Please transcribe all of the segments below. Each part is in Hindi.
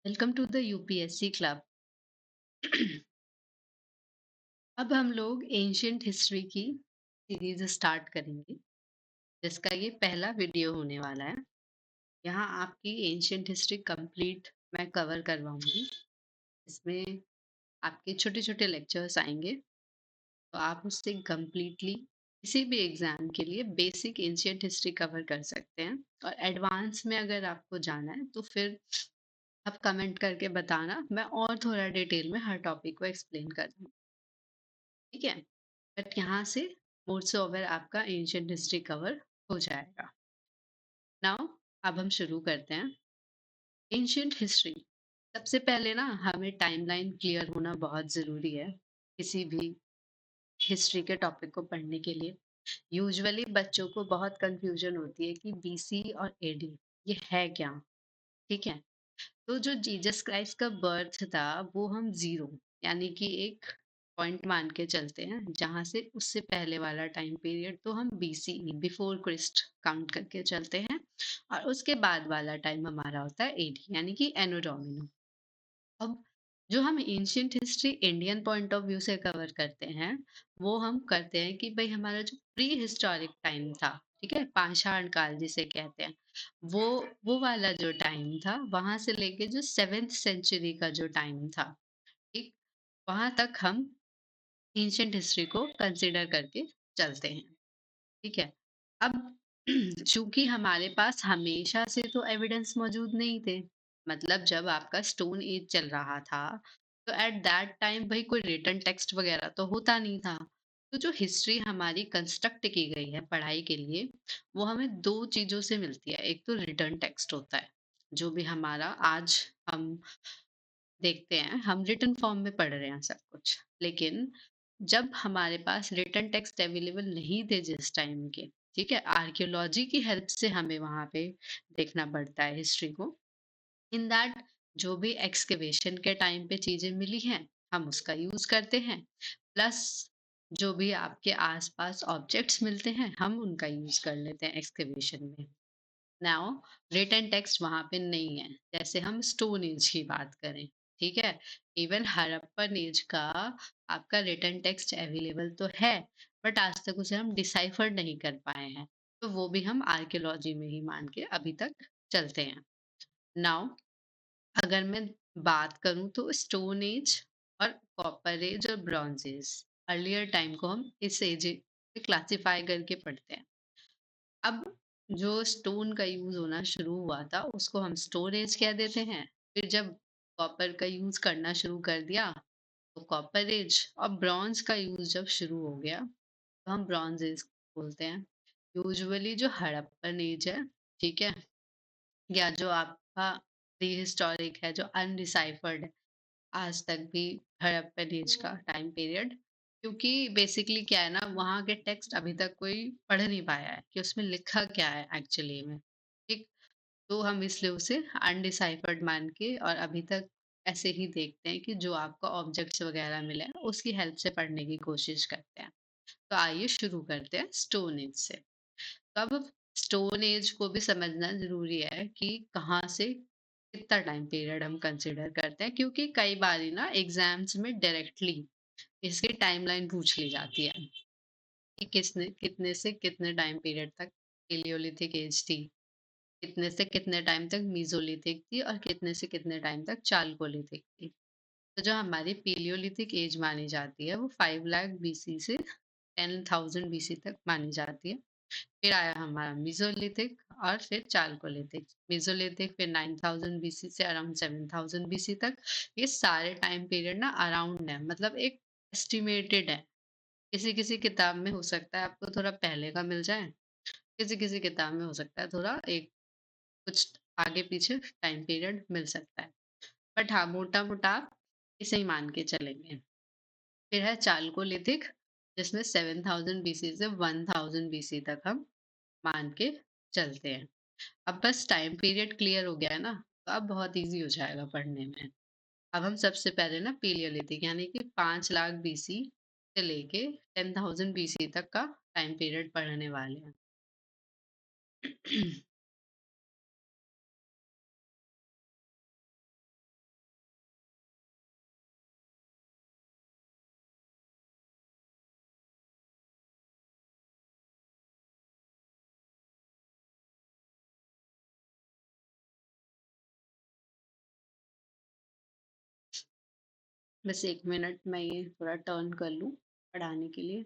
Welcome to the UPSC club. अब हम लोग एंशियंट हिस्ट्री की सीरीज स्टार्ट करेंगे, जिसका ये पहला वीडियो होने वाला है। यहाँ आपकी एंशियंट हिस्ट्री कंप्लीट मैं कवर करवाऊंगी। इसमें आपके छोटे छोटे लेक्चर्स आएंगे, तो आप उससे कंप्लीटली किसी भी एग्जाम के लिए बेसिक एंशियंट हिस्ट्री कवर कर सकते हैं। और एडवांस में अगर आपको जाना है तो फिर आप कमेंट करके बताना, मैं और थोड़ा डिटेल में हर टॉपिक को एक्सप्लेन कर दूँ। ठीक है, बट यहाँ से मोस्ट ओवर आपका एंशियंट हिस्ट्री कवर हो जाएगा। नाउ अब हम शुरू करते हैं एंशियंट हिस्ट्री। सबसे पहले ना हमें टाइमलाइन क्लियर होना बहुत ज़रूरी है किसी भी हिस्ट्री के टॉपिक को पढ़ने के लिए। यूजुअली बच्चों को बहुत कंफ्यूजन होती है कि बीसी और एडी ये है क्या। ठीक है, तो जो जीसस क्राइस्ट का बर्थ था वो हम जीरो यानी कि एक पॉइंट मान के चलते हैं, जहां से उससे पहले वाला टाइम पीरियड तो हम बीसीई बिफोर क्रिस्ट काउंट करके चलते हैं। और उसके बाद वाला टाइम हमारा होता है एडी यानी कि एनो डोमिनो। अब जो हम ancient history Indian point of view से कवर करते हैं, वो हम करते हैं कि भाई हमारा जो प्री हिस्टोरिक टाइम था, ठीक है, पाषाण काल जिसे कहते हैं, वो वो वाला जो टाइम था, वहां से लेके जो 7th सेंचुरी का जो टाइम था, ठीक, वहां तक हम एंशियंट हिस्ट्री को कंसिडर करके चलते हैं। ठीक है, अब चूंकि हमारे पास हमेशा से तो एविडेंस मौजूद नहीं थे, मतलब जब आपका स्टोन एज चल रहा था तो एट दैट टाइम भाई कोई रिटन टेक्स्ट वगैरह तो होता नहीं था। तो जो हिस्ट्री हमारी कंस्ट्रक्ट की गई है पढ़ाई के लिए, वो हमें दो चीजों से मिलती है। एक तो रिटन टेक्स्ट होता है, जो भी हमारा आज हम देखते हैं, हम रिटन फॉर्म में पढ़ रहे हैं सब कुछ। लेकिन जब हमारे पास रिटन टेक्स्ट अवेलेबल नहीं थे जिस टाइम के, ठीक है, आर्कियोलॉजी की हेल्प से हमें वहां पे देखना पड़ता है हिस्ट्री को। इन दैट जो भी एक्सकेवेशन के टाइम पे चीजें मिली हैं, हम उसका यूज करते हैं। प्लस जो भी आपके आसपास ऑब्जेक्ट्स मिलते हैं, हम उनका यूज कर लेते हैं एक्सकेवेशन में। नाउ रिटन टेक्स्ट वहां पे नहीं है। जैसे हम स्टोन एज की बात करें, ठीक है, इवन हड़प्पन एज का आपका रिटन टेक्स्ट अवेलेबल तो है, बट आज तक उसे हम डिसाइफर नहीं कर पाए हैं। तो वो भी हम आर्कियोलॉजी में ही मान के अभी तक चलते हैं। नाउ अगर मैं बात करूं तो स्टोन एज और कॉपर एज और ब्रॉन्ज एज, अर्लियर टाइम को हम इस एज क्लासिफाई करके पढ़ते हैं। अब जो स्टोन का यूज होना शुरू हुआ था उसको हम स्टोन एज कह देते हैं। फिर जब कॉपर का यूज करना शुरू कर दिया तो कॉपर एज, और ब्रॉन्ज का यूज जब शुरू हो गया तो हम ब्रॉन्ज एज बोलते हैं। यूजुअली जो हड़प्पन एज है, ठीक है, या जो आपका प्री हिस्टोरिक है जो अनडिसाइफर्ड है आज तक भी, हड़प्पन एज का टाइम पीरियड, क्योंकि बेसिकली क्या है ना, वहाँ के टेक्स्ट अभी तक कोई पढ़ नहीं पाया है कि उसमें लिखा क्या है एक्चुअली में। ठीक, तो हम इसलिए उसे अनडिसाइफर्ड मान के और अभी तक ऐसे ही देखते हैं कि जो आपको ऑब्जेक्ट्स वगैरह मिले हैं उसकी हेल्प से पढ़ने की कोशिश करते हैं। तो आइए शुरू करते हैं स्टोन एज से। तो अब स्टोन एज को भी समझना ज़रूरी है कि कहाँ से कितना टाइम पीरियड हम कंसीडर करते हैं, क्योंकि कई बारी ना एग्जाम्स में डायरेक्टली इसकी टाइमलाइन पूछ ली जाती है कि किसने कितने से कितने टाइम पीरियड तक पेलियोलिथिक एज थी, कितने से कितने टाइम तक मीजोलिथिक थी और कितने से कितने टाइम तक चालकोलिथिक थी। तो जो हमारी पीलियोलिथिक एज मानी जाती है वो 5 लाख बीसी से 10,000 बीसी तक मानी जाती है। फिर आया हमारा मेसोलिथिक और फिर चालकोलिथिक। मेसोलिथिक फिर 9000 बीसी से अराउंड 7000 बीसी तक। ये सारे टाइम पीरियड ना अराउंड है, मतलब एक एस्टिमेटेड है। किसी किसी किताब में हो सकता है आपको थोड़ा पहले का मिल जाए, किसी किसी किताब में हो सकता है थोड़ा एक कुछ आगे पीछे टाइम पीरियड मिल सकता है। बट हाँ, मोटा मोटा आप इसे ही मान के चलेंगे। फिर है चालकोलिथिक, जिसमें 7000 बीसी से 1000 बीसी तक हम मान के चलते हैं। अब बस टाइम पीरियड क्लियर हो गया है ना, तो अब बहुत इजी हो जाएगा पढ़ने में। अब हम सबसे पहले ना पीलियोलिथिक यानी कि 5 लाख बीसी से लेके 10,000 बीसी तक का टाइम पीरियड पढ़ने वाले हैं। बस 1 मिनट मैं ये थोड़ा टर्न कर लूँ पढ़ाने के लिए,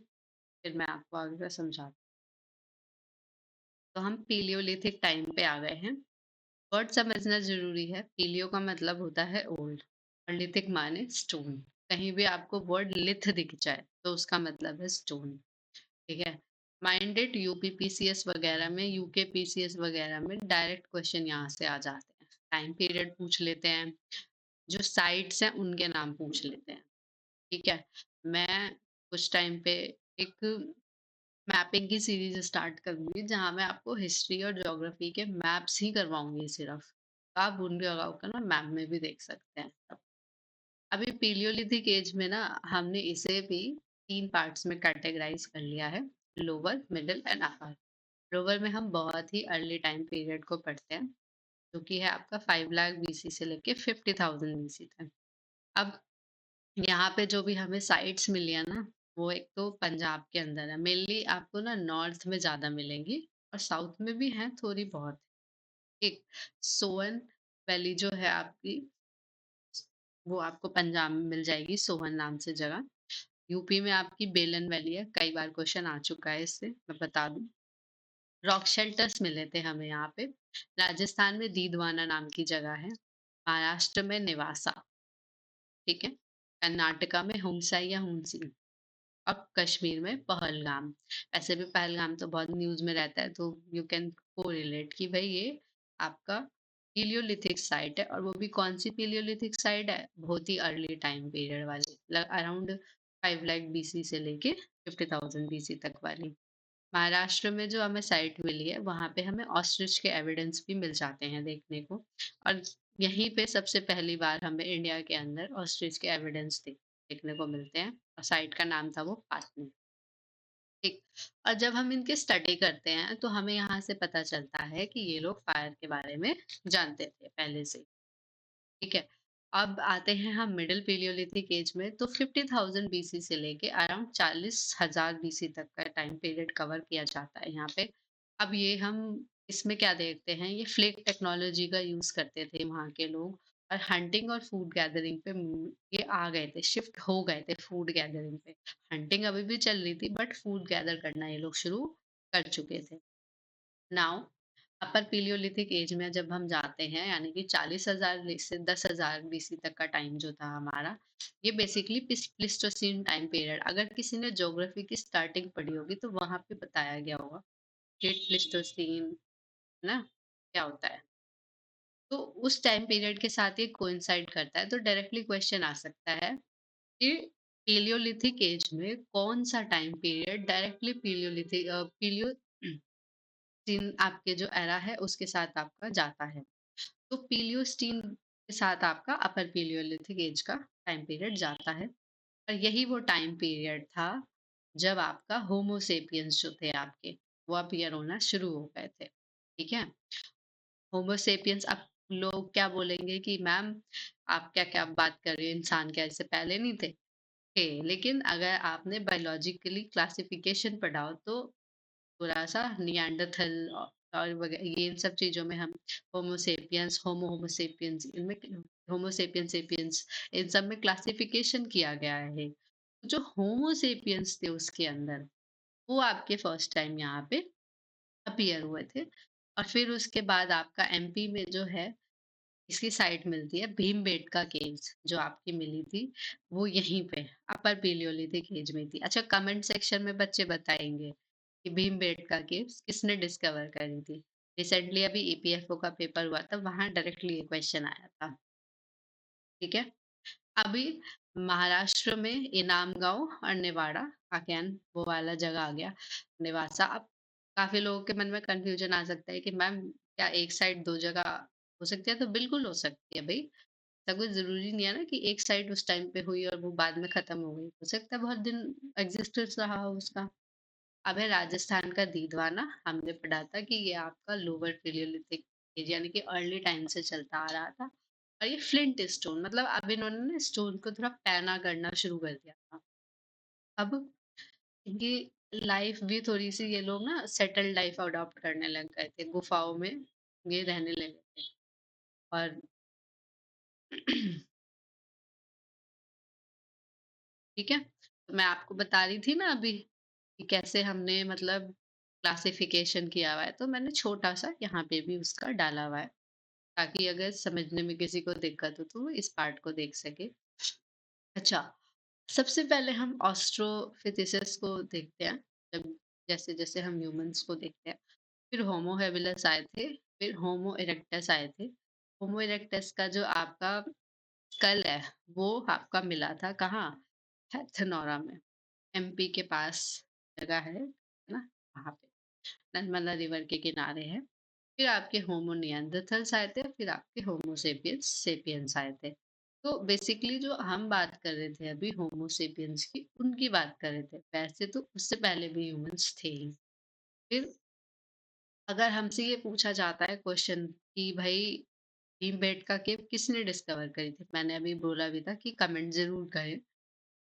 फिर मैं आपको आगे का समझाती हूँ। तो हम पैलियोलिथिक टाइम पे आ गए हैं। वर्ड समझना ज़रूरी है। पैलियो का मतलब होता है ओल्ड और लिथिक माने स्टोन। कहीं भी आपको वर्ड लिथ दिख जाए तो उसका मतलब है स्टोन, ठीक है? माइंडेड यूपीपीसीएस वगैरह में, यूकेपीसीएस वगैरह में डायरेक्ट क्वेश्चन यहाँ से आ जाते हैं। टाइम पीरियड पूछ लेते हैं, जो साइट्स हैं उनके नाम पूछ लेते हैं, ठीक है? मैं कुछ टाइम पे एक मैपिंग की सीरीज़ स्टार्ट करूँगी, जहाँ मैं आपको हिस्ट्री और ज्योग्राफी के मैप्स ही करवाऊँगी सिर्फ़। आप उन जगहों का ना मैप में भी देख सकते हैं तब। अभी पैलियोलिथिक एज में ना हमने इसे भी 3 पार्ट्स में कैटेगराइज़ कर लिया है, lower, middle and upper. Lower में हम बहुत ही अर्ली टाइम पीरियड को पढ़ते हैं, जो कि है आपका 5 लाख बीसी से लेके 50,000 बीसी तक। अब यहाँ पे जो भी हमें साइट्स मिली है ना, वो एक तो पंजाब के अंदर है। मेनली आपको ना नॉर्थ में ज़्यादा मिलेंगी और साउथ में भी हैं थोड़ी बहुत। एक सोअन वैली जो है आपकी, वो आपको पंजाब में मिल जाएगी, सोहन नाम से जगह। यूपी में आपकी बेलन वैली है, कई बार क्वेश्चन आ चुका है इससे, मैं बता दूँ। रॉक शेल्टर्स मिले थे हमें यहाँ पे। राजस्थान में दीदवाना नाम की जगह है। महाराष्ट्र में नेवासा, ठीक है? कर्नाटका में हुमसाई या हुंसी। अब कश्मीर में पहलगाम। ऐसे भी पहलगाम तो बहुत न्यूज़ में रहता है, तो यू कैन कोरिलेट कि भई ये आपका पैलियोलिथिक साइट है, और वो भी कौन-सी पैलियोलिथिक साइट है? बहुत ही अर्ली टाइम पीरियड वाली, अराउंड 5 लाख बीसी से लेके 50,000 बीसी तक वाली। महाराष्ट्र में जो हमें साइट मिली है, वहाँ पे हमें ऑस्ट्रिच के एविडेंस भी मिल जाते हैं देखने को, और यहीं पे सबसे पहली बार हमें इंडिया के अंदर ऑस्ट्रिच के एविडेंस देखने को मिलते हैं, और साइट का नाम था वो पाटनी, ठीक। और जब हम इनकी स्टडी करते हैं तो हमें यहाँ से पता चलता है कि ये लोग फायर के बारे में जानते थे पहले से, ठीक है। अब आते हैं हम मिडिल पैलियोलिथिक एज में, तो 50,000 बीसी से लेके अराउंड 40,000 बीसी तक का टाइम पीरियड कवर किया जाता है यहाँ पे। अब ये हम इसमें क्या देखते हैं, ये फ्लिक टेक्नोलॉजी का यूज़ करते थे वहाँ के लोग, और हंटिंग और फूड गैदरिंग पे ये आ गए थे, शिफ्ट हो गए थे फूड गैदरिंग पे। हंटिंग अभी भी चल रही थी, बट फूड गैदर करना ये लोग शुरू कर चुके थे। नाउ अपर पैलियोलिथिक एज में जब हम जाते हैं, यानी कि 40,000 से 10,000 बीसी तक का टाइम जो था हमारा, ये बेसिकली प्लिस्टोसीन टाइम पीरियड, अगर किसी ने ज्योग्राफी की स्टार्टिंग पढ़ी होगी तो वहां पे बताया गया होगा ग्रेट प्लिस्टोसीन, है ना, क्या होता है। तो उस टाइम पीरियड के साथ ये कोइंसाइड करता है, तो डायरेक्टली क्वेश्चन आ सकता है कि पैलियोलिथिक एज में कौन सा टाइम पीरियड डायरेक्टली पैलियो स्टीन आपके जो एरा है उसके साथ आपका जाता है। तो पीलियोस्टीन के साथ आपका अपर पीलियोलिथिक एज का टाइम पीरियड जाता है, और यही वो टाइम पीरियड था जब आपका होमो सेपियंस जो थे आपके, वो अपीयर होना शुरू हो गए थे, ठीक है। होमो सेपियंस, अब लोग क्या बोलेंगे कि मैम आप क्या क्या बात कर रही हो, इंसान क्या इससे पहले नहीं थे? थे, लेकिन अगर आपने बायोलॉजिकली क्लासिफिकेशन पढ़ा हो तो थोड़ा-सा निएंडरथल और ये इन सब चीज़ों में हम होमो सेपियंस, होमो सेपियंस, इनमें होमो सेपियंस सेपियंस, इन सब में क्लासिफिकेशन किया गया है। जो होमो सेपियंस थे उसके अंदर, वो आपके फर्स्ट टाइम यहाँ पे अपीयर हुए थे, और फिर उसके बाद आपका एमपी में जो है, इसकी साइट मिलती है भीमबेटका केव्स, जो आपकी मिली थी, वो यहीं पे अपर पैलियोलिथिक एज में थी। अच्छा, कमेंट सेक्शन में बच्चे बताएँगे कि भीमबेटका केव्स किसने डिस्कवर करी थी? रिसेंटली अभी ईपीएफओ का पेपर हुआ था, वहाँ डायरेक्टली ये क्वेश्चन आया था, ठीक है? अभी महाराष्ट्र में इनाम गाँव और नेवाड़ा, अगेन वो वाला जगह आ गया, नेवासा। अब काफ़ी लोगों के मन में कन्फ्यूजन आ सकता है कि मैम क्या एक साइड 2 जगह हो सकती है? तो बिल्कुल हो सकती है भई। ऐसा कोई ज़रूरी नहीं है ना कि एक साइड उस टाइम पे हुई और वो बाद में ख़त्म हो गई। हो सकता है बहुत दिन एक्जिस्टेंस रहा हो उसका। अब है राजस्थान का दीदवाना, हमने पढ़ा था कि ये आपका लोअर पैलियोलिथिक एज, यानी कि अर्ली टाइम से चलता आ रहा था, और ये फ्लिंट स्टोन, मतलब अब इन्होंने ना स्टोन को थोड़ा पैना करना शुरू कर दिया था। अब इनकी लाइफ भी थोड़ी-सी, ये लोग ना सेटल्ड लाइफ अडॉप्ट करने लग गए थे, गुफाओं में ये रहने लगे थे, और ठीक है? तो मैं आपको बता रही थी ना अभी कि कैसे हमने मतलब क्लासिफ़िकेशन किया हुआ है, तो मैंने छोटा-सा यहाँ पे भी उसका डाला हुआ है, ताकि अगर समझने में किसी को दिक्कत हो, तो वो इस पार्ट को देख सके। अच्छा, सबसे पहले हम ऑस्ट्रोफिथिसिस को देखते हैं, जब जैसे-जैसे हम ह्यूमन्स को देखते हैं। फिर होमो हेबिलस आए थे, फिर होमो इरेक्टस आए थे। होमो इरेक्टस का जो आपका स्कल है, वो आपका मिला था कहाँ? हैथनोरा में, एमपी के पास जगह है ना? वहाँ पे, नर्मदा रिवर के किनारे है। फिर आपके होमो निएंडरथल्स आए थे, फिर आपके होमो सेपियंस सेपियंस आए थे। तो बेसिकली जो हम बात कर रहे थे अभी होमो सेपियंस की, उनकी बात कर रहे थे। वैसे तो उससे पहले भी ह्यूमन्स थे ही। फिर अगर हमसे ये पूछा जाता है क्वेश्चन कि भाई भीमबेटका केव किसने डिस्कवर करी थी? मैंने अभी बोला भी था कि कमेंट ज़रूर करें।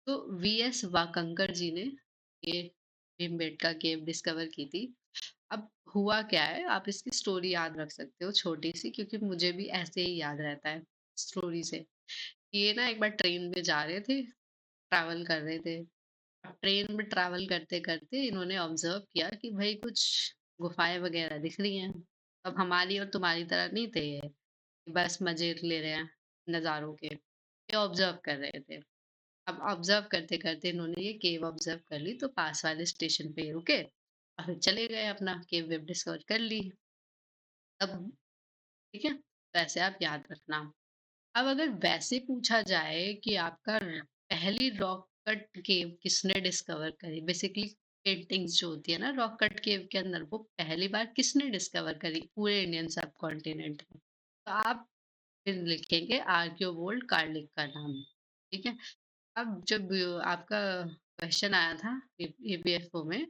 तो वीएस वाकंकर जी ने ये भीमबेटका केव डिस्कवर की थी। अब हुआ क्या है, आप इसकी स्टोरी याद रख सकते हो छोटी-सी, क्योंकि मुझे भी ऐसे ही याद रहता है स्टोरी से। ये ना एक बार ट्रेन में जा रहे थे, ट्रैवल कर रहे थे। अब ट्रेन में ट्रैवल करते-करते इन्होंने ऑब्ज़र्व किया कि भई कुछ गुफ़ाएँ वग़ैरह दिख रही हैं। अब हमारी और तुम्हारी तरह नहीं थे ये, कि बस मज़े ले रहे हैं नज़ारों के। ये ऑब्ज़र्व कर रहे थे। अब ऑब्ज़र्व करते-करते इन्होंने ये केव ऑब्ज़र्व कर ली, तो पास वाले स्टेशन पे रुके और फिर चले गए अपना केव वेव डिस्कवर कर ली। तब ठीक है? तो ऐसे आप याद रखना। अब अगर वैसे पूछा जाए कि आपका पहली रॉक कट केव किसने डिस्कवर करी, बेसिकली पेंटिंग्स जो होती है ना रॉक कट केव के अंदर, वो पहली बार किसने डिस्कवर करी पूरे इंडियन सब कॉन्टिनेंट में? तो आप फिर लिखेंगे आर्कियोवोल्ड कार्लिक का नाम। ठीक है? अब जब आपका क्वेश्चन आया था ईपीएफओ में,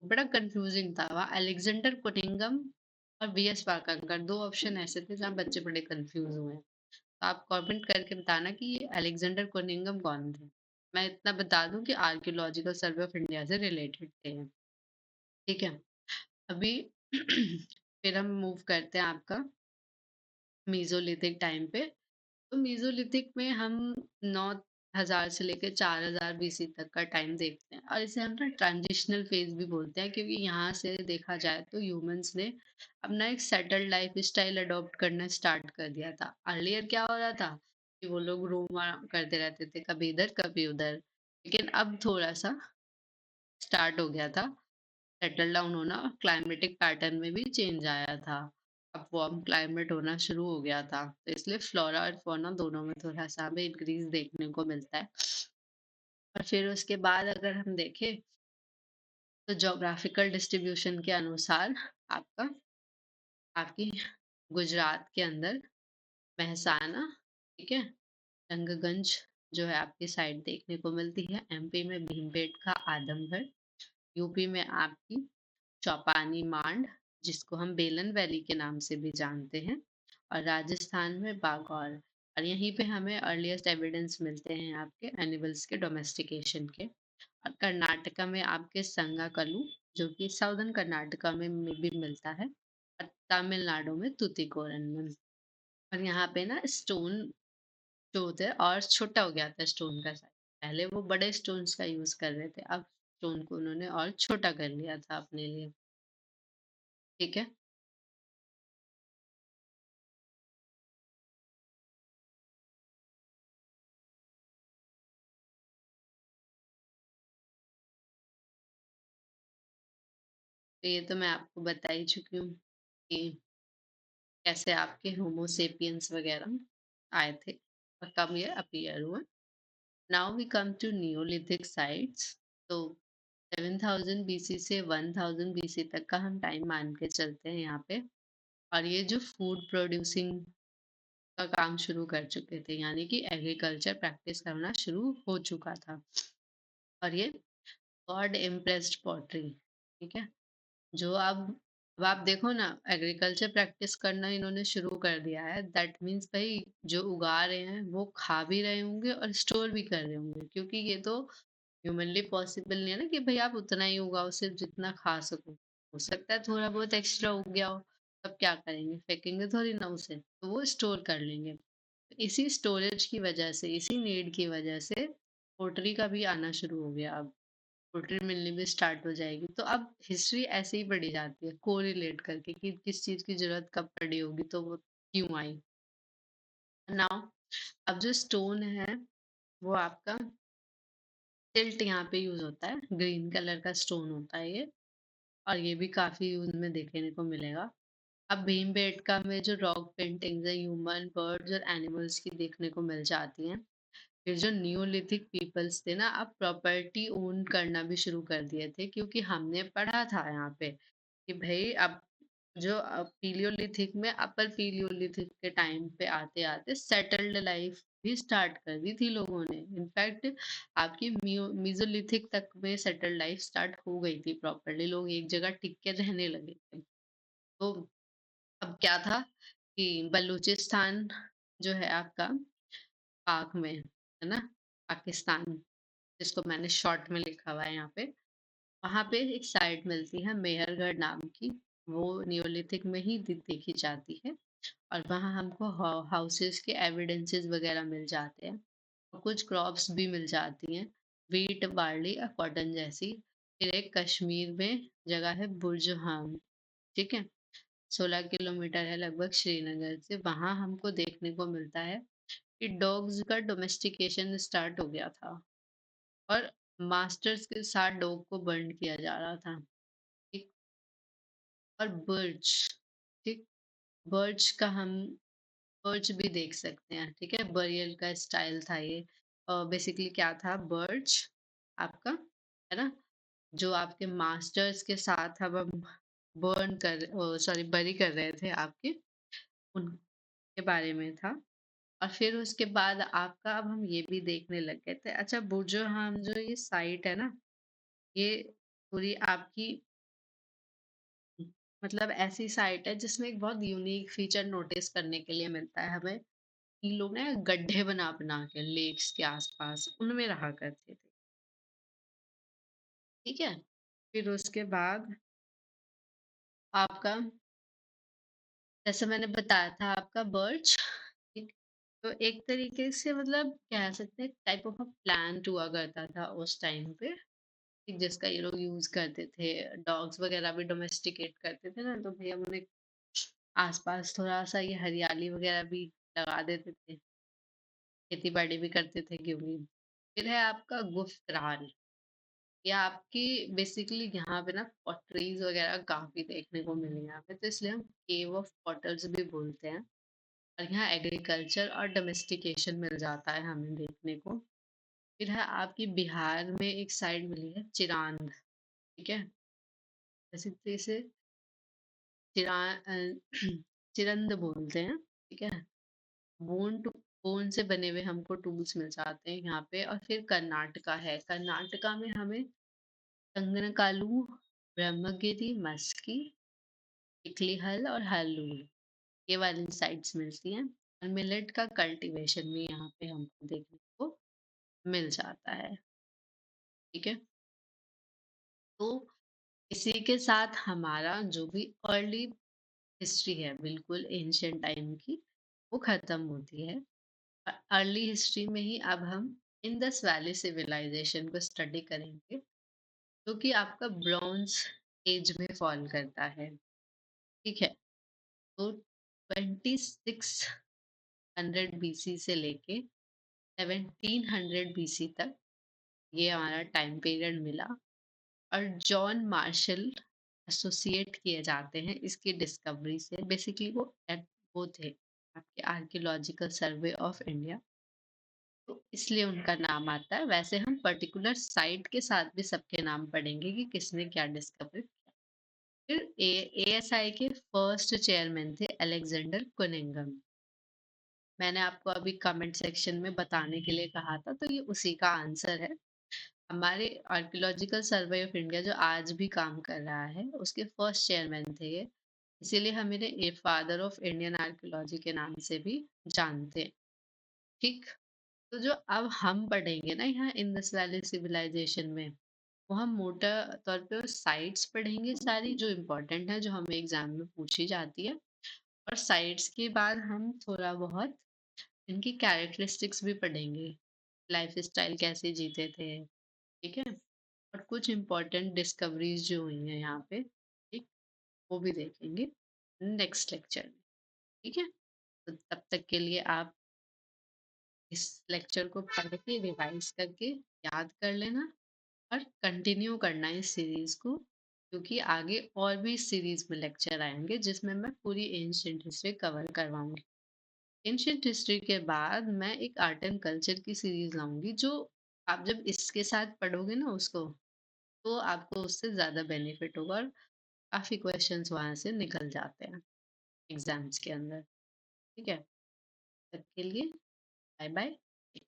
बड़ा कंफ्यूजिंग था। वहाँ अलेक्जेंडर कुनिंघम और वीएस वाकंकर 2 ऑप्शन ऐसे थे जहाँ बच्चे बड़े कंफ्यूज हुए हैं। तो आप कमेंट करके बताना कि ये अलेक्जेंडर कुनिंघम कौन थे? मैं इतना बता दूँ कि आर्कियोलॉजिकल सर्वे ऑफ इंडिया से रिलेटेड थे। ठीक है? अभी फिर हम मूव करते हैं आपका मेसोलिथिक टाइम पे। तो मेसोलिथिक में हम 9000 से लेके 4000 बीसी तक का टाइम देखते हैं, और इसे हम ना ट्रांजिशनल फेज भी बोलते हैं, क्योंकि यहाँ से देखा जाए तो ह्यूमंस ने अपना एक सेटल्ड लाइफ स्टाइल अडॉप्ट करना स्टार्ट कर दिया था। अर्लियर क्या हो रहा था कि वो लोग रोम करते रहते थे, कभी इधर कभी उधर, लेकिन अब थोड़ा सा स्टार्ट हो गया था सेटल डाउन होना, और क्लाइमेटिक पैटर्न में भी चेंज आया था। अब वार्म क्लाइमेट होना शुरू हो गया था, तो इसलिए फ्लोरा और फौना दोनों में थोड़ा-सा हमें इंक्रीज़ देखने को मिलता है। और फिर उसके बाद अगर हम देखें, तो ज्योग्राफिकल डिस्ट्रीब्यूशन के अनुसार आपका आपकी गुजरात के अंदर मेहसाना, ठीक है? रंगगंज जो है आपकी साइड देखने को मिलती है। एमपी में भीमबेटका, आदमगढ़। यूपी में आपकी चौपानी मांड, जिसको हम बेलन वैली के नाम से भी जानते हैं, और राजस्थान में बागौर। और यहीं पे हमें अर्लीस्ट एविडेंस मिलते हैं आपके एनिमल्स के डोमेस्टिकेशन के। और कर्नाटका में आपके संगाकल्लू, जो कि साउदर्न कर्नाटका में भी मिलता है, और तमिलनाडु में तुतिकोरन में। और यहाँ पे ना स्टोन जो होते हैं और छोटा हो गया था स्टोन का साइज। पहले वो बड़े स्टोन्स का यूज कर रहे थे, अब स्टोन को उन्होंने और छोटा कर लिया था अपने लिए। ठीक है? तो ये तो मैं आपको बता ही चुकी हूँ कि कैसे आपके होमो सेपियंस वगैरह आए थे और कब ये अपीयर हुए। Now we come to neolithic sites. तो 7000 बीसी से 1000 बीसी तक का हम टाइम मान के चलते हैं यहाँ पे। और ये जो फूड प्रोड्यूसिंग का काम शुरू कर चुके थे, यानी कि एग्रीकल्चर प्रैक्टिस करना शुरू हो चुका था। और ये गॉड इम्प्रेस्ड पॉटरी, ठीक है? जो अब आप देखो ना, एग्रीकल्चर प्रैक्टिस करना इन्होंने शुरू कर दिया है, दैट मीन्स भाई जो उगा रहे हैं वो खा भी रहे होंगे और स्टोर भी कर रहे होंगे, क्योंकि ये तो ह्यूमनली पॉसिबल नहीं है ना कि भाई आप उतना ही उगाओ सिर्फ जितना खा सको। हो सकता है थोड़ा बहुत एक्स्ट्रा उग गया हो, तब क्या करेंगे? फेंकेंगे थोड़ी ना उसे, तो वो स्टोर कर लेंगे। इसी स्टोरेज की वजह से, इसी नीड की वजह से पोल्ट्री का भी आना शुरू हो गया अब। पोल्ट्री मिलनी भी स्टार्ट हो जाएगी। तो अब हिस्ट्री ऐसे ही पढ़ी जाती है, कोरिलेट करके कि किस चीज़ की ज़रूरत कब पड़ी होगी तो वो क्यों आई। नाउ अब जो स्टोन है वो आपका टिल्ट यहाँ पे यूज़ होता है, ग्रीन कलर का स्टोन होता है ये, और ये भी काफ़ी यूज़ में देखने को मिलेगा। अब भीमबेटका में जो रॉक पेंटिंग्स है ह्यूमन, बर्ड्स और एनिमल्स की देखने को मिल जाती हैं। फिर जो नियोलिथिक पीपल्स थे ना, अब प्रॉपर्टी ओन करना भी शुरू कर दिए थे, क्योंकि हमने पढ़ा था यहाँ पे कि भई अब जो पीलियोलिथिक में अपर पीलियोलिथिक के टाइम पे आते-आते सेटल्ड लाइफ भी स्टार्ट कर दी थी लोगों ने। इनफैक्ट आपकी मेसोलिथिक तक में सेटल्ड लाइफ स्टार्ट हो गई थी प्रॉपर्ली, लोग एक जगह टिक के रहने लगे थे। तो अब क्या था कि बलूचिस्तान जो है आपका पाक में, है ना? पाकिस्तान, जिसको मैंने शॉर्ट में लिखा हुआ है यहाँ पे। वहाँ पे एक साइट मिलती है मेहरगढ़ नाम की, वो नियोलिथिक में ही देखी जाती है, और वहाँ हमको हाउसेस के एविडेंसेस वगैरह मिल जाते हैं, और कुछ क्रॉप्स भी मिल जाती हैं, वीट, बार्ली और कॉटन जैसी। फिर एक कश्मीर में जगह है बुर्जहान, ठीक है? 16 किलोमीटर है लगभग श्रीनगर से। वहाँ हमको देखने को मिलता है कि डॉग्स का डोमेस्टिकेशन स्टार्ट हो गया था, और मास्टर्स के साथ डॉग को बर्न किया जा रहा था। ठीक। और बर्च, ठीक, बर्च का हम बर्च भी देख सकते हैं, ठीक है, बरियल का स्टाइल था ये। बेसिकली क्या था, बर्च आपका, है ना, जो आपके मास्टर्स के साथ अब हम बर्न कर, सॉरी, बरी कर रहे थे आपके, उनके बारे में था। और फिर उसके बाद आपका अब हम ये भी देखने लग गए थे। अच्छा, बुर्जोहाम जो ये साइट है ना, ये पूरी आपकी मतलब ऐसी साइट है जिसमें एक बहुत यूनिक फीचर नोटिस करने के लिए मिलता है हमें, कि लोग ना गड्ढे बना बना के लेक्स के आसपास उनमें रहा करते थे। ठीक है। फिर उसके बाद आपका, जैसे मैंने बताया था, आपका बर्च, ठीक, तो एक तरीके से मतलब कह सकते हैं टाइप ऑफ अ प्लांट हुआ करता था उस टाइम पे, कि जिसका ये लोग यूज करते थे। डॉग्स वगैरह भी डोमेस्टिकेट करते थे ना, तो भैया उन्हें आसपास थोड़ा सा ये हरियाली वगैरह भी लगा देते थे, खेती बाड़ी भी करते थे, क्योंकि फिर है आपका गुफ्तराल। ये आपकी बेसिकली यहाँ पे ना पॉटरीज वगैरह काफी देखने को मिली यहाँ पे, तो इसलिए हम केव ऑफ पॉटर्स भी बोलते हैं। और यहाँ एग्रीकल्चर और डोमेस्टिकेशन मिल जाता है हमें देखने को। फिर है आपकी बिहार में एक साइड मिली है चिरांद, ठीक है, जैसे इसे चिरा चिरंद बोलते हैं, ठीक है। बोन टू बोन से बने हुए हमको टूल्स मिल जाते हैं यहाँ पे। और फिर कर्नाटका है, कर्नाटका में हमें कंगनकालू, ब्रह्मगिरी, मस्की, टिकली हल और हल्लूल, ये वाली साइट्स मिलती हैं। और मिलेट का कल्टीवेशन भी यहाँ पे हमको देखने को मिल जाता है, ठीक है। तो इसी के साथ हमारा जो भी अर्ली हिस्ट्री है, बिल्कुल एंशियंट टाइम की, वो खत्म होती है। अर्ली हिस्ट्री में ही अब हम इंडस वैली सिविलाइजेशन को स्टडी करेंगे, जो कि आपका ब्रॉन्ज एज में फॉल करता है, ठीक है। तो 2600 बीसी से लेके 1700 बीसी तक ये हमारा टाइम पीरियड मिला। और जॉन मार्शल एसोसिएट किए जाते हैं इसकी डिस्कवरी से। बेसिकली वो थे आपके आर्कियोलॉजिकल सर्वे ऑफ इंडिया, तो इसलिए उनका नाम आता है। वैसे हम पर्टिकुलर साइट के साथ भी सबके नाम पढ़ेंगे कि किसने क्या डिस्कवर किया। फिर एएसआई के फर्स्ट चेयरमैन थे अलेक्जेंडर कुनिंगम। मैंने आपको अभी कमेंट सेक्शन में बताने के लिए कहा था, तो ये उसी का आंसर है। हमारे आर्कियोलॉजिकल सर्वे ऑफ इंडिया जो आज भी काम कर रहा है, उसके फर्स्ट चेयरमैन थे ये। इसीलिए हम इन्हें a father of Indian archaeology के नाम से भी जानते हैं, ठीक। तो जो अब हम पढ़ेंगे ना यहाँ इंडस वैली सिविलाइजेशन में, वो हम मोटा तौर पे साइट्स पढ़ेंगे सारी जो इम्पोर्टेंट है, जो हमें एग्जाम में पूछी जाती है। और साइट्स के बाद हम थोड़ा बहुत इनकी कैरेक्टरिस्टिक्स भी पढ़ेंगे, लाइफ़स्टाइल कैसे जीते थे, ठीक है? और कुछ इम्पोर्टेंट डिस्कवरीज़ जो हुई हैं यहाँ पे, ठीक? वो भी देखेंगे नेक्स्ट लेक्चर में, ठीक है? तो तब तक के लिए आप इस लेक्चर को पढ़ के रिवाइज़ करके याद कर लेना और कंटिन्यू करना इस सीरीज़ को, क्योंकि आगे और भी इस सीरीज़ में लेक्चर आएँगे जिसमें मैं पूरी एंशिएंट हिस्ट्री कवर करवाऊँगी। एंशिएंट हिस्ट्री के बाद मैं एक आर्ट एंड कल्चर की सीरीज़ लाऊँगी, जो आप जब इसके साथ पढ़ोगे ना उसको, तो आपको उससे ज़्यादा बेनिफिट होगा और काफ़ी क्वेश्चंस वहाँ से निकल जाते हैं एग्ज़ाम्स के अंदर, ठीक है? तब के लिए बाय बाय।